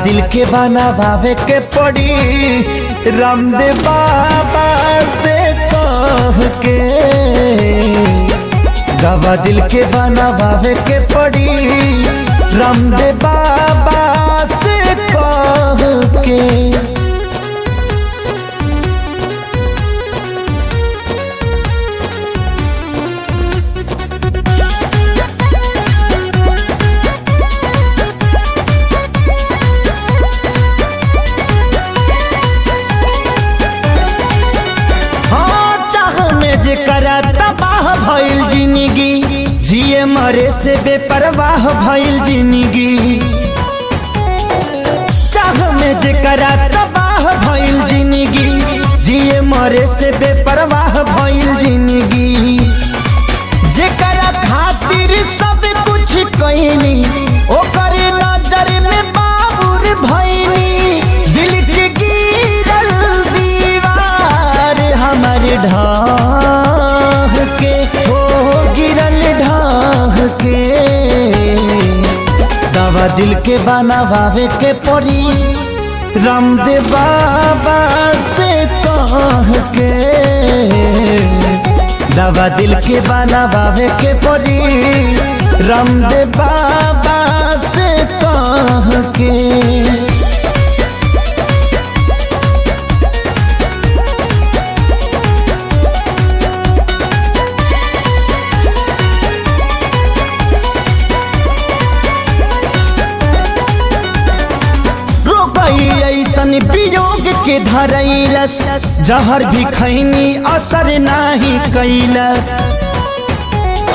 दिल के बनावे के पड़ी रामदेव बाबा से कह के। दवा दिल के बनावे के पड़ी रामदेव बाबा से कह के। तबाह भइल जिंदगी जिए मरे से बेपरवाह भइल जिंदगी। चाह में जेकरा तबाह भइल जिंदगी जिए मरे से बेपरवाह भइल जिंदगी। जेकरा खातिर सब कुछ कइनी ओकर नजर में बाबुर भइनी। दिल के गिरल दीवार हमर ढाह के हो गिरल ढाह के। दवा दिल के बनावे के पड़ी रामदेव बाबा से कह के। दवा दिल के बनावे के पड़ी रामदेव बाबा से कह के। ऐसन वियोग के धरैलस जहर भी खैनी असर नाही कैलस।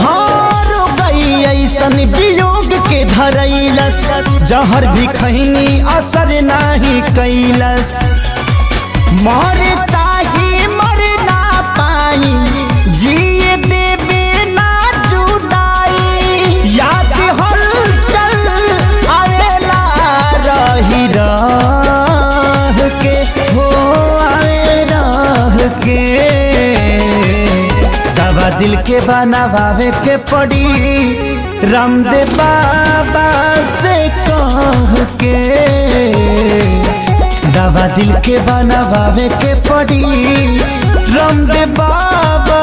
हार गई ऐसन वियोग के धरैलस जहर भी खैनी असर नाही कैलस। मरता ही मर ना पाई जिए देवे ना जुदाई। याद हलचल आवेला रही राह के हो आवे राह के। दवा दिल के बनावे के पड़ी रामदेव बाबा से कह के। दवा दिल के बनावे के पड़ी रामदेव बाबा